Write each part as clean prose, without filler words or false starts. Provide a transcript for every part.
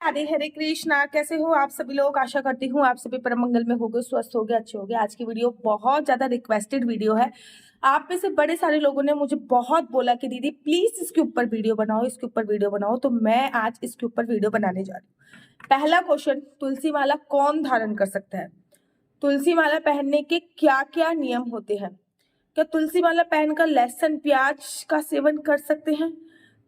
राधे हरे कृष्णा। कैसे हो आप सभी लोग? आशा करती हूँ आप सभी परम मंगल में होगे, स्वस्थ होगे, अच्छे होगे। आज की वीडियो बहुत ज्यादा रिक्वेस्टेड वीडियो है। आप में से बड़े सारे लोगों ने मुझे बहुत बोला कि दीदी प्लीज इसके ऊपर वीडियो बनाओ, इसके ऊपर वीडियो बनाओ। तो मैं आज इसके ऊपर वीडियो बनाने जा रही हूँ। पहला क्वेश्चन, तुलसी माला कौन धारण कर सकता है? तुलसी माला पहनने के क्या क्या नियम होते हैं? क्या तुलसी माला पहनकर लहसुन प्याज का सेवन कर सकते हैं?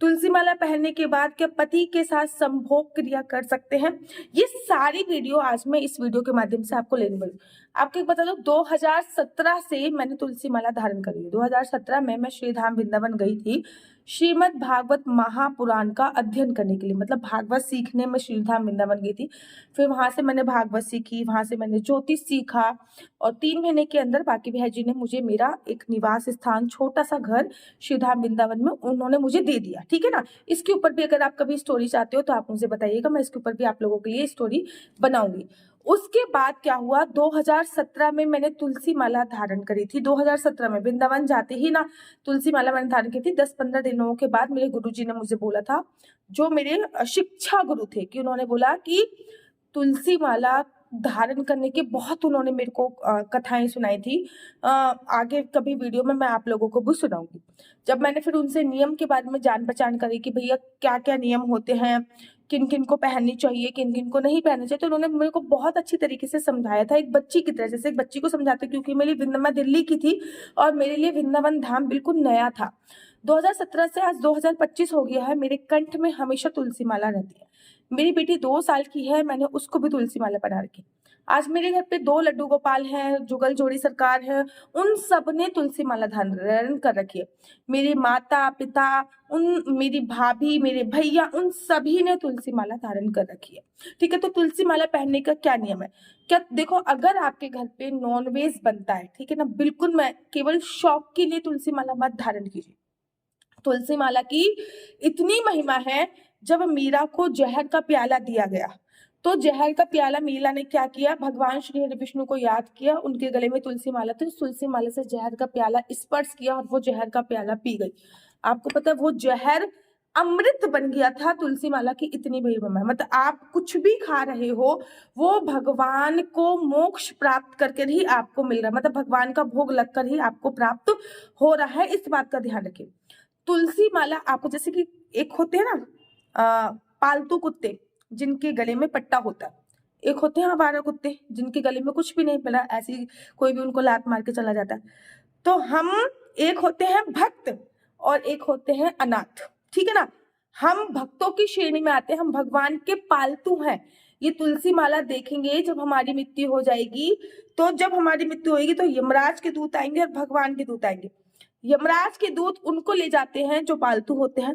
तुलसी माला पहनने के बाद क्या पति के साथ संभोग क्रिया कर सकते हैं? ये सारी वीडियो आज मैं इस वीडियो के माध्यम से आपको लेने वाली हूँ। आपको एक बता दो, 2017 से मैंने तुलसी माला धारण करी है। 2017 में मैं श्रीधाम वृंदावन गई थी श्रीमद् भागवत महापुराण का अध्ययन करने के लिए, मतलब भागवत सीखने में श्रीधाम वृंदावन गई थी। फिर वहां से मैंने भागवत सीखी, वहां से मैंने ज्योतिष सीखा और 3 महीने के अंदर बाकी भाई जी ने मुझे मेरा एक निवास स्थान, छोटा सा घर श्रीधाम वृंदावन में उन्होंने मुझे दे दिया। ठीक है ना। इसके ऊपर भी अगर आप कभी स्टोरी चाहते हो तो आप मुझे बताइएगा, मैं इसके ऊपर भी आप लोगों के लिए स्टोरी बनाऊंगी। उसके बाद क्या हुआ, 2017 में मैंने तुलसी माला धारण करी थी। 2017 में वृंदावन जाते ही ना तुलसी माला मैंने धारण की थी। 10-15 दिनों के बाद मेरे गुरुजी ने मुझे बोला था, जो मेरे शिक्षा गुरु थे, कि उन्होंने बोला कि तुलसी माला धारण करने के बहुत उन्होंने मेरे को कथाएं सुनाई थी। आगे कभी वीडियो में मैं आप लोगों को भी सुनाऊंगी। जब मैंने फिर उनसे नियम के बारे में जान पहचान करी कि भैया क्या क्या नियम होते हैं, किन किन को पहननी चाहिए, किन किन को नहीं पहनना चाहिए, तो उन्होंने मेरे को बहुत अच्छी तरीके से समझाया था, एक बच्ची की तरह, जैसे एक बच्ची को समझाते। क्योंकि मैं दिल्ली की थी और मेरे लिए वृंदावन धाम बिल्कुल नया था। 2017 से आज 2025 हो गया है, मेरे कंठ में हमेशा तुलसी माला रहती है। मेरी बेटी 2 साल की है, मैंने उसको भी तुलसी माला पहना रखी। आज मेरे घर पे 2 लड्डू गोपाल हैं, जुगल जोड़ी सरकार है, उन सब ने तुलसी माला धारण कर रखी है। मेरे माता पिता, मेरी भाभी, मेरे भैया, उन सभी ने तुलसी माला धारण कर रखी है। ठीक है। तो तुलसी माला पहनने का क्या नियम है? क्या देखो, अगर आपके घर पे नॉनवेज बनता है, ठीक है ना, बिल्कुल मैं केवल शौक के लिए तुलसी माला मत धारण कीजिए। तुलसी माला की इतनी महिमा है, जब मीरा को जहर का प्याला दिया गया तो जहर का प्याला मीरा ने क्या किया, भगवान श्री हरि विष्णु को याद किया, उनके गले में तुलसी माला थी, तुलसी माला से जहर का प्याला स्पर्श किया और वो जहर का प्याला पी गई। आपको पता है वो जहर अमृत बन गया था। तुलसी माला की इतनी महिमा है, मतलब आप कुछ भी खा रहे हो वो भगवान को मोक्ष प्राप्त करके ही आपको मिल रहा है, मतलब भगवान का भोग लगकर ही आपको प्राप्त हो रहा है। इस बात का ध्यान रखिए। तुलसी माला आपको, जैसे कि एक होते हैं ना पालतू कुत्ते जिनके गले में पट्टा होता है, एक होते हैं आवारा कुत्ते जिनके गले में कुछ भी नहीं पड़ा, ऐसी कोई भी उनको लात मार के चला जाता है। तो हम एक होते हैं भक्त और एक होते हैं अनाथ। ठीक है ना। हम भक्तों की श्रेणी में आते हैं, हम भगवान के पालतू हैं। ये तुलसी माला देखेंगे जब हमारी मृत्यु हो जाएगी, तो जब हमारी मृत्यु होगी तो यमराज के दूत आएंगे और भगवान के दूत आएंगे। यमराज के दूत उनको ले जाते हैं जो पालतू होते हैं,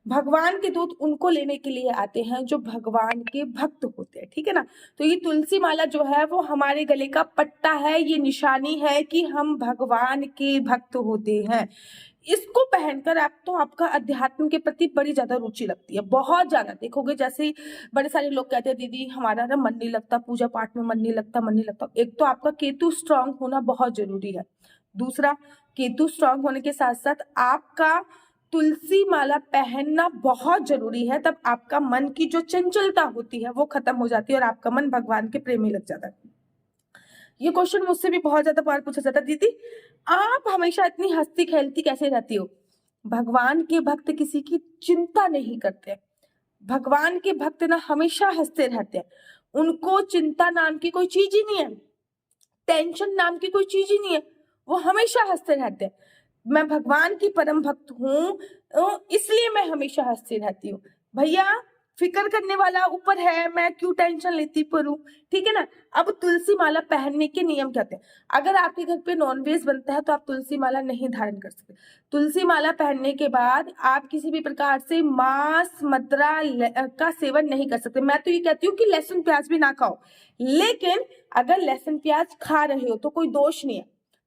भगवान के दूत उनको लेने के लिए आते हैं जो भगवान के भक्त होते हैं। ठीक है ना। तो ये तुलसी माला जो है वो हमारे गले का पट्टा है, ये निशानी है कि हम भगवान के भक्त होते हैं। इसको पहनकर आप तो आपका अध्यात्म के प्रति बड़ी ज्यादा रुचि लगती है, बहुत ज्यादा। देखोगे जैसे बड़े सारे लोग कहते हैं दीदी हमारा ना मन नहीं लगता, पूजा पाठ में मन नहीं लगता, मन नहीं लगता। एक तो आपका केतु स्ट्रांग होना बहुत जरूरी है। दूसरा, केतु स्ट्रांग होने के साथ साथ आपका तुलसी माला पहनना बहुत जरूरी है। तब आपका मन की जो चंचलता होती है वो खत्म हो जाती है और आपका मन भगवान के प्रेम में लग जाता है। ये क्वेश्चन मुझसे भी बहुत ज्यादा बार पूछा जाता है, दीदी आप हमेशा इतनी हंसती खेलती कैसे रहती हो? भगवान के भक्त किसी की चिंता नहीं करते। भगवान के भक्त ना हमेशा हंसते रहते हैं। उनको चिंता नाम की कोई चीज ही नहीं है, टेंशन नाम की कोई चीज ही नहीं है, वो हमेशा हंसते रहते हैं। मैं भगवान की परम भक्त हूँ, इसलिए मैं हमेशा हंसती रहती हूँ। भैया फिक्र करने वाला ऊपर है, मैं क्यों टेंशन लेती पड़ूं? ठीक है ना। अब तुलसी माला पहनने के नियम क्या होते हैं? अगर आपके घर पे नॉनवेज बनता है तो आप तुलसी माला नहीं धारण कर सकते। तुलसी माला पहनने के बाद आप किसी भी प्रकार से मांस मदिरा का सेवन नहीं कर सकते। मैं तो ये कहती हूँ कि लहसुन प्याज भी ना खाओ, लेकिन अगर लहसुन प्याज खा रहे हो तो कोई दोष नहीं है।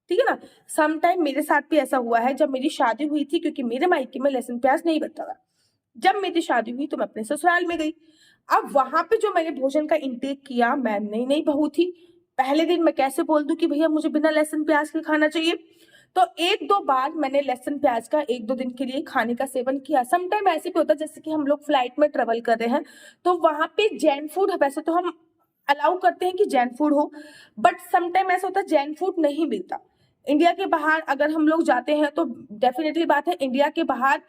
ठीक है ना। सम टाइम मेरे साथ भी ऐसा हुआ है, जब मेरी शादी हुई थी, क्योंकि मेरे मायके में लहसुन प्याज नहीं बनता था। जब मेरी शादी हुई तो मैं अपने ससुराल में गई। अब वहां पे जो मैंने भोजन का इंटेक किया, मैं नई नई बहू थी, पहले दिन मैं कैसे बोल दूं कि भैया मुझे बिना लहसुन प्याज के खाना चाहिए? तो एक दो बार मैंने लहसुन प्याज का एक दो दिन के लिए खाने का सेवन किया। समटाइम ऐसे भी होता है जैसे कि हम लोग फ्लाइट में ट्रेवल कर रहे हैं तो वहां पे जैन फूड, वैसे तो हम अलाउ करते हैं कि जैन फूड हो, बट समटाइम ऐसा होता है जैन फूड नहीं मिलता। इंडिया के बाहर अगर हम लोग जाते हैं तो डेफिनेटली बात है इंडिया के बाहर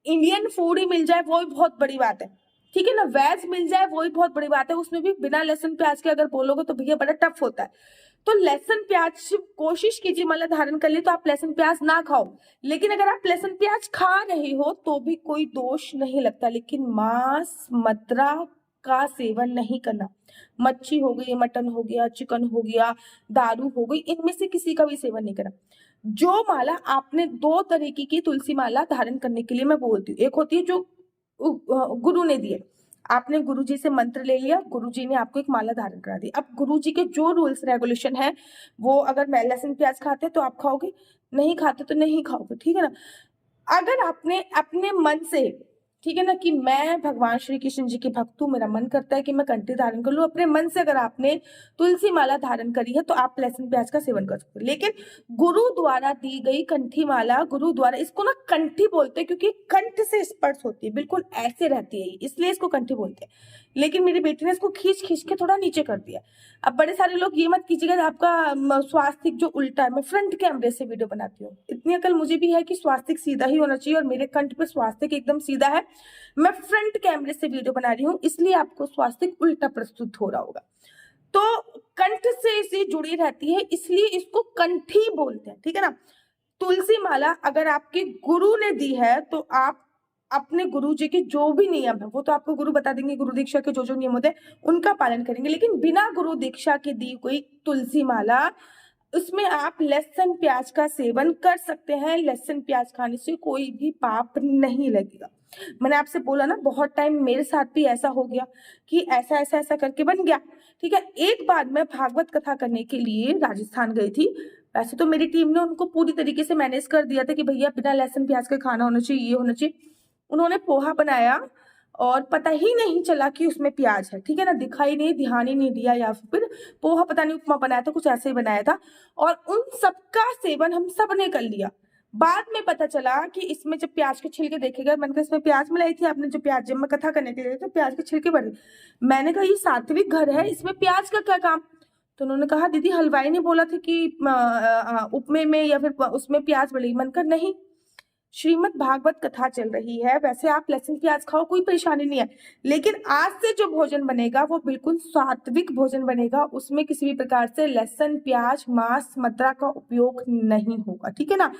इंडियन फूड ही मिल जाए वो भी बहुत बड़ी बात है, ठीक है ना। वेज मिल जाए वो भी बहुत बड़ी बात है, उसमें भी बिना लहसुन प्याज के अगर बोलोगे तो भैया बड़ा टफ होता है। तो लहसुन प्याज कोशिश कीजिए माला धारण कर लिए तो आप लहसुन प्याज ना खाओ, लेकिन अगर आप लहसुन प्याज खा रहे हो तो भी कोई दोष नहीं लगता। लेकिन मांस मदिरा का सेवन नहीं करना। मच्छी हो गई, मटन हो गया, चिकन हो गया, दारू हो गई, इनमें से किसी का भी सेवन नहीं करना। जो माला आपने दो तरीके की तुलसी माला धारण करने के लिए मैं बोलती हूँ, एक होती है जो गुरु ने दी है, आपने गुरुजी से मंत्र ले लिया, गुरुजी ने आपको एक माला धारण करा दी। अब गुरुजी के जो रूल्स रेगुलेशन है वो, अगर मैं लहसुन प्याज खाते तो आप खाओगे, नहीं खाते तो नहीं खाओगे, ठीक है ना। अगर आपने अपने मन से, ठीक है ना, कि मैं भगवान श्री कृष्ण जी की भक्त हूँ, मेरा मन करता है कि मैं कंठी धारण कर लूं, अपने मन से अगर आपने तुलसी माला धारण करी है तो आप लहसुन प्याज का सेवन कर सकते हो। लेकिन गुरु द्वारा दी गई कंठी माला, गुरु द्वारा, इसको ना कंठी बोलते हैं क्योंकि कंठ से स्पर्श होती है, बिल्कुल ऐसे रहती है, इसलिए इसको कंठी बोलते हैं। लेकिन मेरी बेटी ने इसको खींच खींच के थोड़ा नीचे कर दिया। अब बड़े सारे लोग ये मत कीजिएगा आपका स्वास्तिक जो उल्टा है, मैं फ्रंट कैमरे से वीडियो बनाती हूँ, इतनी अकल मुझे भी है कि स्वास्तिक सीधा ही होना चाहिए और मेरे कंठ पे स्वास्तिक एकदम सीधा है। मैं फ्रंट कैमरे से वीडियो बना रही हूँ इसलिए आपको स्वास्तिक उल्टा प्रस्तुत हो रहा होगा। तो कंठ से इसी जुड़ी रहती है इसलिए इसको कंठी बोलते हैं, ठीक है ना। तुलसी माला अगर आपके गुरु ने दी है तो आप अपने गुरु जी के जो भी नियम है वो तो आपको गुरु बता देंगे, गुरु दीक्षा के जो जो नियम होते हैं उनका पालन करेंगे। लेकिन बिना गुरु दीक्षा के दी कोई तुलसी माला, उसमें आप लहसुन प्याज का सेवन कर सकते हैं। लहसुन प्याज खाने से कोई भी पाप नहीं लगेगा। मैंने आपसे बोला ना, बहुत टाइम मेरे साथ भी ऐसा हो गया कि ऐसा ऐसा ऐसा करके बन गया, ठीक है। एक बार मैं भागवत कथा करने के लिए राजस्थान गई थी। वैसे तो मेरी टीम ने उनको पूरी तरीके से मैनेज कर दिया था कि भैया बिना लहसुन प्याज के खाना होना चाहिए, ये होना चाहिए। उन्होंने पोहा बनाया और पता ही नहीं चला कि उसमें प्याज है, ठीक है ना, दिखाई नहीं, ध्यान ही नहीं दिया, या फिर पोहा पता नहीं उपमा बनाया था, कुछ ऐसे ही बनाया था। और उन सबका सेवन हम सब ने कर लिया। बाद में पता चला कि इसमें जब प्याज के छिलके देखे गए, मैंने कहा इसमें प्याज मिलाई थी आपने, जो प्याज, जब मैं कथा करने के लिए तो प्याज के छिलके बढ़, मैंने कहा ये सात्विक घर है, इसमें प्याज का क्या काम। तो उन्होंने कहा दीदी हलवाई ने बोला था कि उपमे में या फिर उसमें प्याज बढ़ेगी। मैंने कहा नहीं, श्रीमद् भागवत कथा चल रही है, वैसे आप लहसुन प्याज खाओ, कोई परेशानी नहीं है, लेकिन आज से जो भोजन बनेगा वो बिल्कुल सात्विक भोजन बनेगा, उसमें किसी भी प्रकार से लहसुन प्याज मांस मदिरा का उपयोग नहीं होगा, ठीक है ना।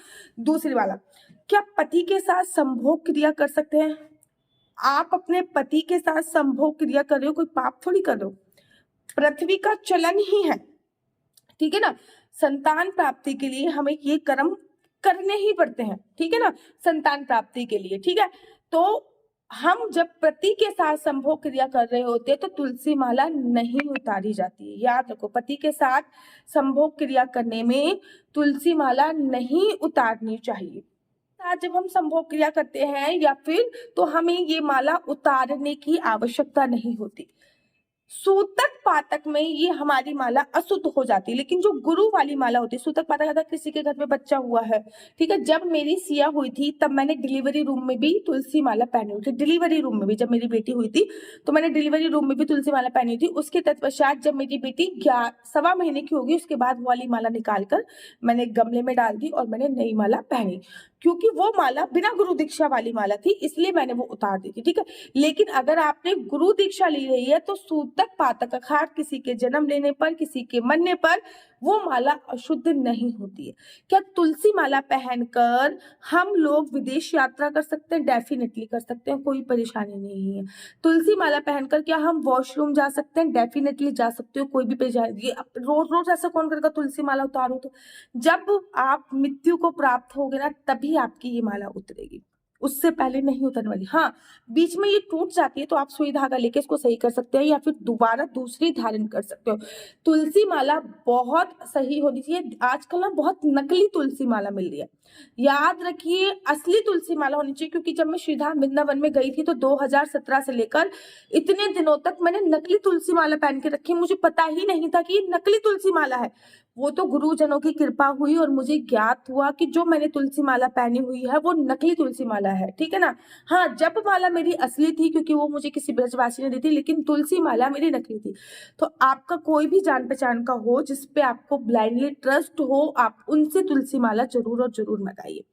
दूसरी वाला, क्या पति के साथ संभोग क्रिया कर सकते हैं? आप अपने पति के साथ संभोग क्रिया कर रहे हो, कोई पाप थोड़ी कर रहे हो, पृथ्वी का चलन ही है, ठीक है ना। संतान प्राप्ति के लिए हमें ये कर्म करने ही पड़ते हैं, ठीक है ना, संतान प्राप्ति के लिए, ठीक है। तो हम जब पति के साथ संभोग क्रिया कर रहे होते हैं तो तुलसी माला नहीं उतारी जाती है, याद रखो, पति के साथ संभोग क्रिया करने में तुलसी माला नहीं उतारनी चाहिए। जब हम संभोग क्रिया करते हैं या फिर, तो हमें ये माला उतारने की आवश्यकता नहीं होती। सूतक पातक में ये हमारी माला अशुद्ध हो जाती है। लेकिन जो गुरु वाली माला होती है, सूतक पातक अगर किसी के घर में बच्चा हुआ है, ठीक है, जब मेरी सिया हुई थी तब मैंने डिलीवरी रूम में भी तुलसी माला पहनी हुई थी। डिलीवरी रूम में भी, जब मेरी बेटी हुई थी तो मैंने डिलीवरी रूम में भी तुलसी माला पहनी थी। उसके तत्पश्चात जब मेरी बेटी 11 महीने की होगी उसके बाद वाली माला निकाल कर मैंने गमले में डाल दी और मैंने नई माला पहनी, क्योंकि वो माला बिना गुरु दीक्षा वाली माला थी, इसलिए मैंने वो उतार दी थी, ठीक है। लेकिन अगर आपने गुरु दीक्षा ली रही है तो सूतक पातक अर्थात किसी के जन्म लेने पर, किसी के मरने पर वो माला अशुद्ध नहीं होती है। क्या तुलसी माला पहनकर हम लोग विदेश यात्रा कर सकते हैं? डेफिनेटली कर सकते हैं, कोई परेशानी नहीं है। तुलसी माला पहनकर क्या हम वॉशरूम जा सकते हैं? डेफिनेटली जा सकते हो, कोई भी परेशानी। रोज रोज ऐसा कौन करेगा तुलसी माला उतारो? तो जब आप मृत्यु को प्राप्त होगे ना तभी आपकी ये माला उतरेगी, उससे पहले नहीं उतरने वाली। हाँ, बीच में ये टूट जाती है तो आप सुई धागा लेके इसको सही कर सकते हैं या फिर दोबारा दूसरी धारण कर सकते हो। तुलसी माला बहुत सही होनी चाहिए। आजकल ना बहुत नकली तुलसी माला मिल रही है, याद रखिए असली तुलसी माला होनी चाहिए। क्योंकि जब मैं श्रीधाम वृंदावन में गई थी तो 2017 से लेकर इतने दिनों तक मैंने नकली तुलसी माला पहन के रखी, मुझे पता ही नहीं था कि ये नकली तुलसी माला है। वो तो गुरुजनों की कृपा हुई और मुझे ज्ञात हुआ कि जो मैंने तुलसी माला पहनी हुई है वो नकली तुलसी माला है, ठीक है ना। हाँ, जप माला मेरी असली थी क्योंकि वो मुझे किसी ब्रजवासी ने दी थी, लेकिन तुलसी माला मेरी नकली थी। तो आपका कोई भी जान पहचान का हो जिस पे आपको ब्लाइंडली ट्रस्ट हो, आप उनसे तुलसी माला जरूर और जरूर मंगाइए।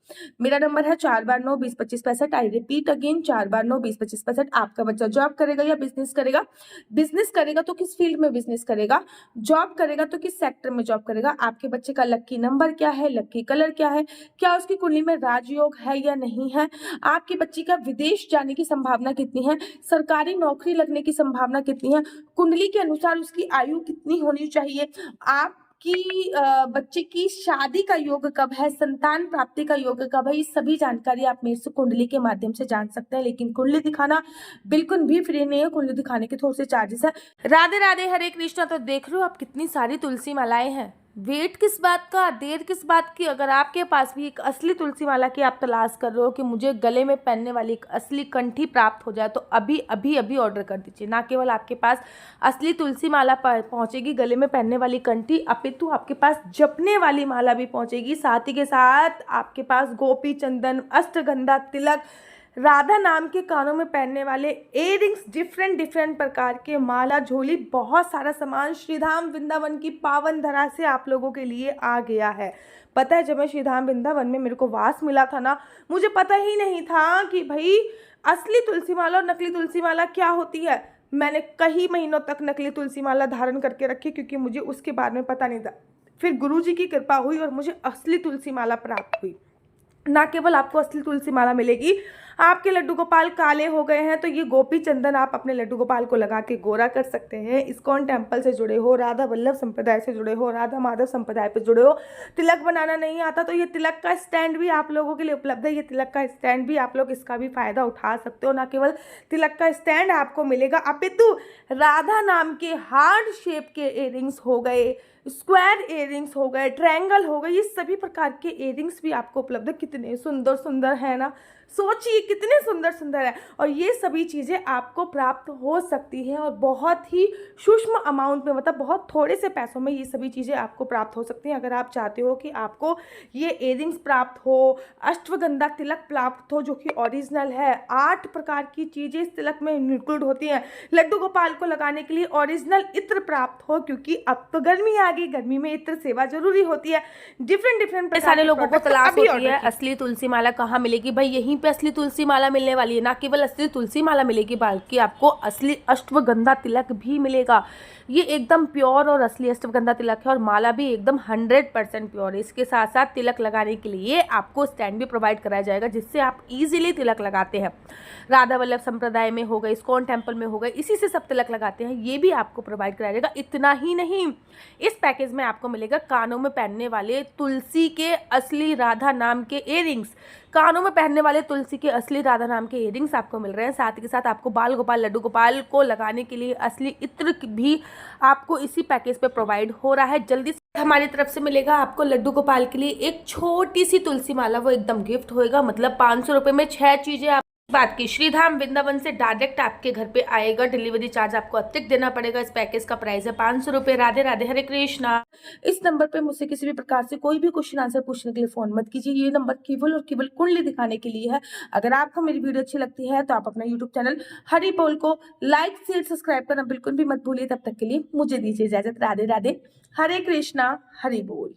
मेरा नंबर है 4 बार 9 20 25 65। आई रिपीट अगेन, 4 बार 9 20 25 65। आपका बच्चा जॉब करेगा या बिजनेस करेगा? बिजनेस करेगा तो किस फील्ड में बिजनेस करेगा? जॉब करेगा तो किस सेक्टर में जॉब करेगा? आपके बच्चे का लक्की नंबर क्या है? लक्की कलर क्या है? क्या उसकी कुंडली में राजयोग है या नहीं है? आपकी बच्ची का विदेश जाने की संभावना कितनी है? सरकारी नौकरी लगने की संभावना कितनी है? कुंडली के अनुसार उसकी आयु कितनी होनी चाहिए? आपकी बच्चे की शादी का योग कब है? संतान प्राप्ति का योग कब है? ये सभी जानकारी आप मेरे से कुंडली के माध्यम से जान सकते हैं, लेकिन कुंडली दिखाना बिल्कुल भी फ्री नहीं है। कुंडली दिखाने के थोड़े से चार्जेस है। राधे राधे, हरे कृष्णा। तो देख रहे हो आप कितनी सारी तुलसी मालाएं हैं। वेट किस बात का, देर किस बात की? अगर आपके पास भी एक असली तुलसी माला की आप तलाश कर रहे हो कि मुझे गले में पहनने वाली एक असली कंठी प्राप्त हो जाए, तो अभी अभी अभी ऑर्डर कर दीजिए। ना केवल आपके पास असली तुलसी माला पहुंचेगी, गले में पहनने वाली कंठी, अपितु आपके पास जपने वाली माला भी पहुंचेगी। साथ ही के साथ आपके पास गोपी चंदन, अष्टगंधा तिलक, राधा नाम के कानों में पहनने वाले इयररिंग्स, डिफरेंट प्रकार के माला, झोली, बहुत सारा सामान श्रीधाम वृंदावन की पावन धरा से आप लोगों के लिए आ गया है। पता है, जब मैं श्रीधाम वृंदावन में मेरे को वास मिला था ना, मुझे पता ही नहीं था कि भाई असली तुलसी माला और नकली तुलसी माला क्या होती है। मैंने कई महीनों तक नकली तुलसी माला धारण करके रखी क्योंकि मुझे उसके बारे में पता नहीं था। फिर गुरुजी की कृपा हुई और मुझे असली तुलसी माला प्राप्त हुई। ना केवल आपको असली तुलसी माला मिलेगी, आपके लड्डू गोपाल काले हो गए हैं तो ये गोपी चंदन आप अपने लड्डू गोपाल को लगा के गोरा कर सकते हैं। इस्कॉन टेम्पल से जुड़े हो, राधा वल्लभ संप्रदाय से जुड़े हो, राधा माधव संप्रदाय पे जुड़े हो, तिलक बनाना नहीं आता तो ये तिलक का स्टैंड भी आप लोगों के लिए उपलब्ध है। ये तिलक का स्टैंड भी आप लोग इसका भी फायदा उठा सकते हो। ना केवल तिलक का स्टैंड आपको मिलेगा, अपितु राधा नाम के हार्ट शेप के इयररिंग्स हो गए, स्क्वायर इयररिंग्स हो गए, ट्रायंगल हो गए, ये सभी प्रकार के इयररिंग्स भी आपको उपलब्ध है। कितने सुंदर सुंदर है ना, सोचिए कितने सुंदर सुंदर है। और ये सभी चीज़ें आपको प्राप्त हो सकती हैं और बहुत ही सूक्ष्म अमाउंट में, मतलब बहुत थोड़े से पैसों में ये सभी चीज़ें आपको प्राप्त हो सकती हैं। अगर आप चाहते हो कि आपको ये इयररिंग्स प्राप्त हो, अष्टगंधा तिलक प्राप्त हो जो कि ओरिजिनल है, 8 प्रकार की चीज़ें इस तिलक में इंक्लूड होती हैं, लड्डू गोपाल को लगाने के लिए ओरिजिनल इत्र प्राप्त हो, क्योंकि अब तो गर्मी आ गई, गर्मी में इत्र सेवा जरूरी होती है। डिफरेंट सारे लोगों को तलाश होती है असली तुलसी माला कहाँ मिलेगी। भाई यहीं पे असली तुलसी माला मिलने वाली है। ना केवल असली तुलसी माला मिलेगी बल्कि आपको असली अष्टगंधा तिलक भी मिलेगा। ये एकदम प्योर और असली अष्टगंधा तिलक है और माला भी एकदम 100% प्योर है। इसके साथ साथ तिलक लगाने के लिए आपको स्टैंड भी प्रोवाइड कराया जाएगा जिससे आप इजीली तिलक लगाते हैं। राधा वल्लभ संप्रदाय में हो गए, इस्कॉन टेम्पल में हो गए, इसी से सब तिलक लगाते हैं, ये भी आपको प्रोवाइड कराया जाएगा। इतना ही नहीं, इस पैकेज में आपको मिलेगा कानों में पहनने वाले तुलसी के असली राधा नाम के इयररिंग्स। कानों में पहनने वाले तुलसी के असली राधा नाम के इयररिंग्स आपको मिल रहे हैं। साथ ही के साथ आपको बाल गोपाल, लड्डू गोपाल को लगाने के लिए असली इत्र भी आपको इसी पैकेज पे प्रोवाइड हो रहा है। जल्दी से हमारी तरफ से मिलेगा आपको लड्डू गोपाल के लिए एक छोटी सी तुलसी माला, वो एकदम गिफ्ट होएगा। मतलब 500 रुपये में 6 चीजें आप बात की। श्रीधाम वृंदावन से डायरेक्ट आपके घर पे आएगा। डिलीवरी चार्ज आपको अतिरिक्त देना पड़ेगा। इस पैकेज का प्राइस है 500 रुपये। राधे राधे, हरे कृष्णा। इस नंबर पे मुझसे किसी भी प्रकार से कोई भी क्वेश्चन आंसर पूछने के लिए फोन मत कीजिए। ये नंबर केवल और केवल कुंडली दिखाने के लिए है। अगर आपको मेरी वीडियो अच्छी लगती है तो आप अपना यूट्यूब चैनल हरि बोल को लाइक शेयर सब्सक्राइब करना बिल्कुल भी मत भूलिए। तब तक के लिए मुझे दीजिए इजाजत। राधे राधे, हरे कृष्णा, हरि बोल।